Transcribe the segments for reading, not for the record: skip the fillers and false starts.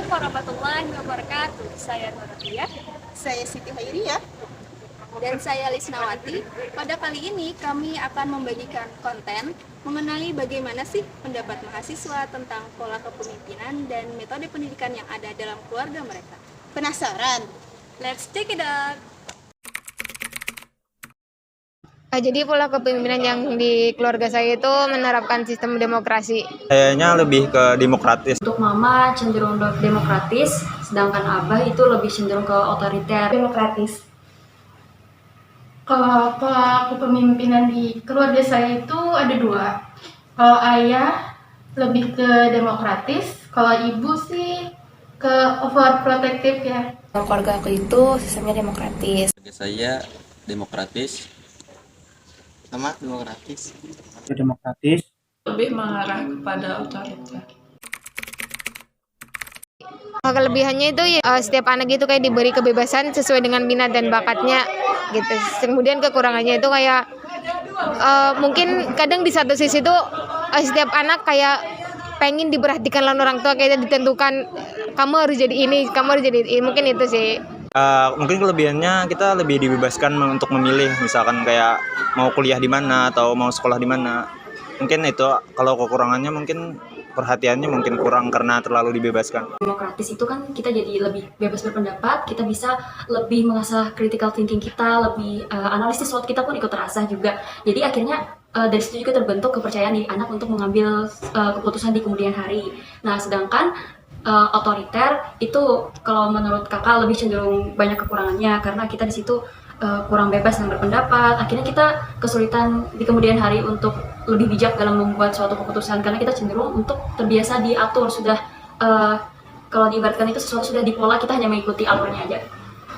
warahmatullahi wabarakatuh. Saya Noratia. Saya Siti Hairiyah. Dan saya Lisnawati. Pada kali ini kami akan membagikan konten mengenai bagaimana sih pendapat mahasiswa tentang pola kepemimpinan dan metode pendidikan yang ada dalam keluarga mereka. Penasaran? Let's check it out! Jadi pola kepemimpinan yang di keluarga saya itu menerapkan sistem demokrasi. Kayaknya lebih ke demokratis. Untuk mama cenderung demokratis, sedangkan abah itu lebih cenderung ke otoriter. Demokratis. Kalau pola kepemimpinan di keluarga saya itu ada dua. Kalau ayah lebih ke demokratis, kalau ibu sih ke overprotective ya. Keluarga aku itu sistemnya demokratis. Saya demokratis. Sama demokratis. Demokratis. Lebih mengarah kepada otoriter. Kelebihannya itu ya, setiap anak itu kayak diberi kebebasan sesuai dengan minat dan bakatnya gitu. Kemudian kekurangannya itu kayak mungkin kadang di satu sisi tuh setiap anak kayak pengen diperhatikan oleh orang tua, kayak ditentukan kamu harus jadi ini, kamu harus jadi ini. Mungkin itu sih. Mungkin kelebihannya kita lebih dibebaskan untuk memilih, misalkan kayak mau kuliah di mana atau mau sekolah di mana. Mungkin itu. Kalau kekurangannya mungkin perhatiannya mungkin kurang karena terlalu dibebaskan. Demokratis itu kan kita jadi lebih bebas berpendapat, kita bisa lebih mengasah critical thinking kita, lebih analisis SWOT kita pun ikut terasah juga. Jadi akhirnya dari situ juga terbentuk kepercayaan di anak untuk mengambil keputusan di kemudian hari. Nah, sedangkan otoriter itu kalau menurut kakak lebih cenderung banyak kekurangannya karena kita di situ kurang bebas dalam berpendapat. Akhirnya kita kesulitan di kemudian hari untuk lebih bijak dalam membuat suatu keputusan karena kita cenderung untuk terbiasa diatur, sudah kalau diibaratkan itu sesuatu sudah dipola, kita hanya mengikuti alurnya aja.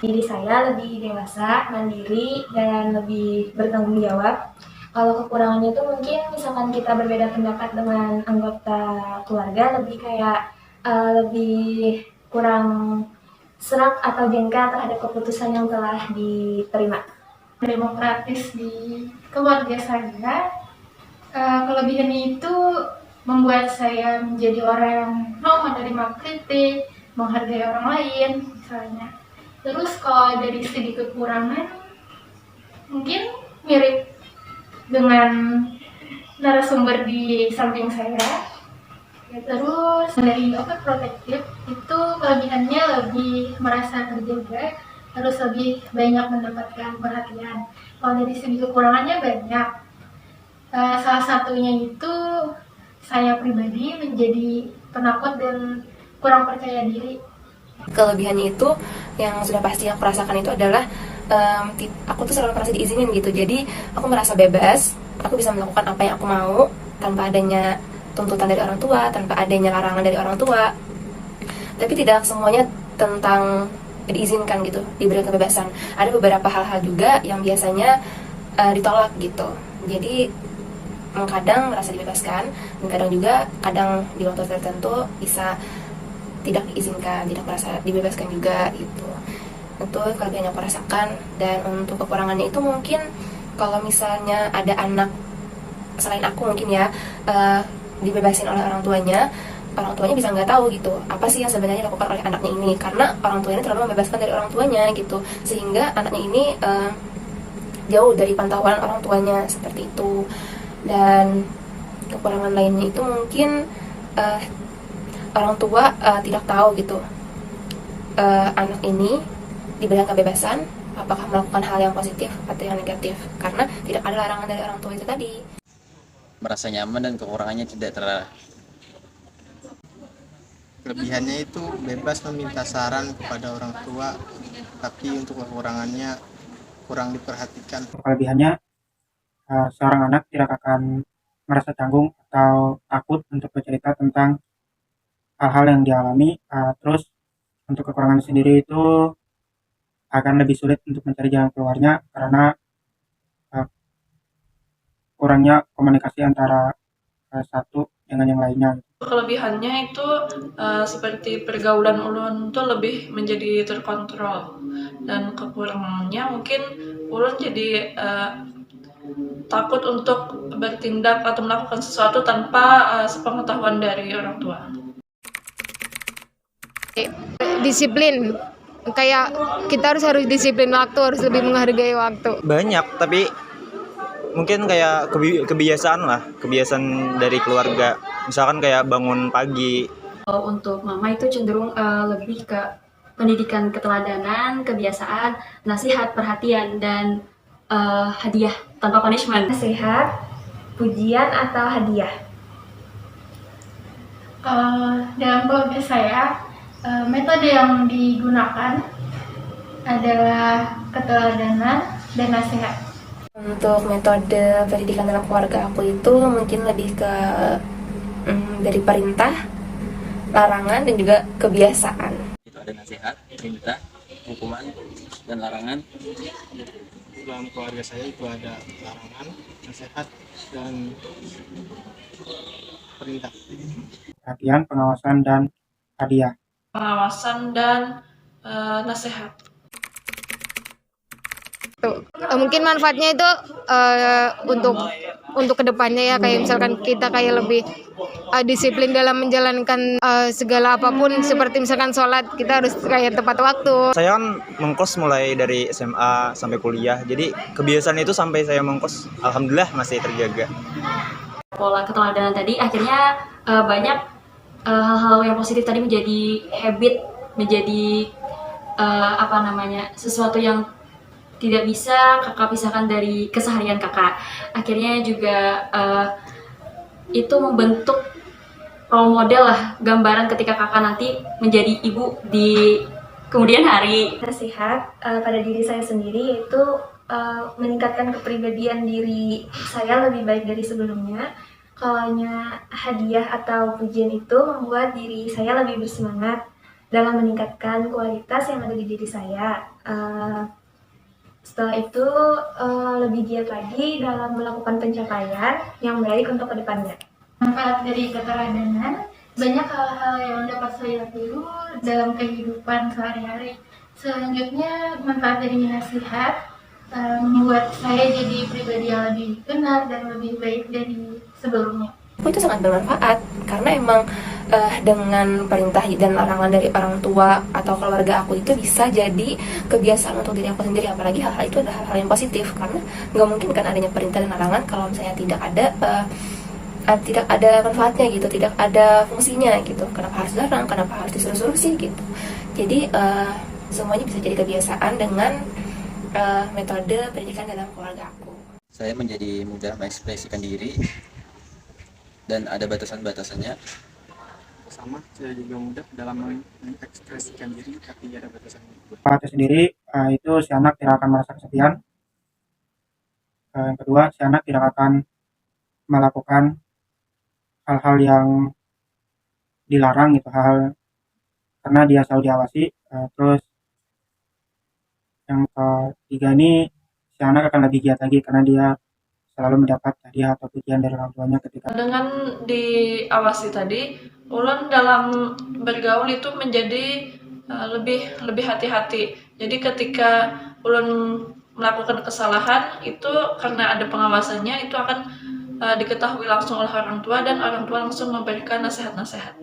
Diri saya lebih dewasa, mandiri, dan lebih bertanggung jawab. Kalau kekurangannya itu mungkin misalkan kita berbeda pendapat dengan anggota keluarga, lebih kayak lebih kurang serak atau jengkel terhadap keputusan yang telah diterima. Demokratis di keluarga saya, kelebihannya itu membuat saya menjadi orang yang mau menerima kritik, menghargai orang lain misalnya. Terus kalau dari segi kekurangan, mungkin mirip dengan narasumber di samping saya. Terus dari overprotective itu kelebihannya lebih merasa terjaga, terus lebih banyak mendapatkan perhatian. Kalau dari segi kekurangannya banyak. Salah satunya itu saya pribadi menjadi penakut dan kurang percaya diri. Kelebihannya itu yang sudah pasti aku rasakan itu adalah aku tuh selalu merasa diizinin gitu. Jadi aku merasa bebas, aku bisa melakukan apa yang aku mau tanpa adanya tuntutan dari orang tua, tanpa adanya larangan dari orang tua. Tapi tidak semuanya tentang diizinkan gitu, diberi kebebasan. Ada beberapa hal-hal juga yang biasanya ditolak gitu. Jadi kadang merasa dibebaskan, dan kadang juga di waktu tertentu bisa tidak diizinkan, tidak merasa dibebaskan juga gitu. Itu kelebihan yang aku rasakan. Dan untuk kekurangannya itu mungkin kalau misalnya ada anak selain aku mungkin ya dibebasin oleh orang tuanya bisa nggak tahu gitu apa sih yang sebenarnya dilakukan oleh anaknya ini, karena orang tuanya terlalu membebaskan dari orang tuanya gitu, sehingga anaknya ini jauh dari pantauan orang tuanya seperti itu. Dan kekurangan lainnya itu mungkin orang tua tidak tahu gitu anak ini diberikan kebebasan apakah melakukan hal yang positif atau yang negatif, karena tidak ada larangan dari orang tua itu tadi. Merasa nyaman dan kekurangannya tidak terarah. Kelebihannya itu bebas meminta saran kepada orang tua, tapi untuk kekurangannya kurang diperhatikan. Kelebihannya seorang anak tidak akan merasa canggung atau takut untuk bercerita tentang hal-hal yang dialami. Terus untuk kekurangan sendiri itu akan lebih sulit untuk mencari jalan keluarnya karena kurangnya komunikasi antara satu dengan yang lainnya. Kelebihannya itu seperti pergaulan ulun itu lebih menjadi terkontrol, dan kekurangannya mungkin ulun jadi takut untuk bertindak atau melakukan sesuatu tanpa sepengetahuan dari orang tua. Disiplin, kayak kita harus disiplin waktu, harus lebih menghargai waktu. Banyak, tapi mungkin kayak kebiasaan lah, kebiasaan dari keluarga. Misalkan kayak bangun pagi. Untuk mama itu cenderung lebih ke pendidikan keteladanan, kebiasaan, nasihat, perhatian, dan hadiah tanpa punishment. Nasihat, pujian, atau hadiah? Dalam keluarga saya, metode yang digunakan adalah keteladanan dan nasihat. Untuk metode pendidikan dalam keluarga aku itu mungkin lebih ke dari perintah, larangan, dan juga kebiasaan. Itu ada nasihat, perintah, hukuman, dan larangan. Dalam keluarga saya itu ada larangan, nasihat, dan perintah. Perhatian, pengawasan, dan hadiah. Pengawasan dan nasihat. Mungkin manfaatnya itu untuk kedepannya ya, kayak misalkan kita kayak lebih disiplin dalam menjalankan segala apapun, seperti misalkan sholat, kita harus kayak tepat waktu. Saya kan mengkos mulai dari SMA sampai kuliah, jadi kebiasaan itu sampai saya mengkos, alhamdulillah masih terjaga. Pola keteladanan tadi akhirnya banyak hal-hal yang positif tadi menjadi habit, menjadi sesuatu yang tidak bisa kakak pisahkan dari keseharian kakak. Akhirnya juga itu membentuk role model lah, gambaran ketika kakak nanti menjadi ibu di kemudian hari. Nasihat pada diri saya sendiri yaitu meningkatkan kepribadian diri saya lebih baik dari sebelumnya. Kalaunya hadiah atau pujian itu membuat diri saya lebih bersemangat dalam meningkatkan kualitas yang ada di diri saya. Setelah itu lebih giat lagi dalam melakukan pencapaian yang baik untuk kedepannya. Manfaat dari keteladanan, banyak hal-hal yang dapat saya tiru dalam kehidupan sehari-hari. Selanjutnya, manfaat dari nasihat membuat saya jadi pribadi yang lebih benar dan lebih baik dari sebelumnya. Itu sangat bermanfaat karena emang dengan perintah dan larangan dari orang tua atau keluarga aku itu bisa jadi kebiasaan untuk diri aku sendiri, apalagi hal-hal itu adalah hal-hal yang positif karena nggak mungkin kan adanya perintah dan larangan kalau misalnya tidak ada manfaatnya gitu, tidak ada fungsinya gitu. Kenapa harus larang, kenapa harus disuruh-suruh sih gitu. Jadi semuanya bisa jadi kebiasaan dengan metode pendidikan dalam keluarga aku. Saya menjadi mudah mengekspresikan diri dan ada batasan-batasannya. Sama, saya juga mudah dalam mengekspresikan diri, tapi ada batasannya. Manfaatnya sendiri itu si anak tidak akan merasa kesepian. Yang kedua, si anak tidak akan melakukan hal-hal yang dilarang gitu, karena dia selalu diawasi. Terus yang ketiga ini, si anak akan lebih giat lagi karena dia selalu mendapat hadiah atau pujian dari orang tuanya ketika. Dengan diawasi tadi, ulun dalam bergaul itu menjadi lebih hati-hati. Jadi ketika ulun melakukan kesalahan itu karena ada pengawasannya, itu akan diketahui langsung oleh orang tua dan orang tua langsung memberikan nasihat-nasihat.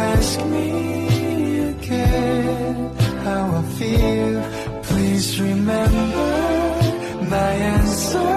Ask me again how I feel. Please remember my answer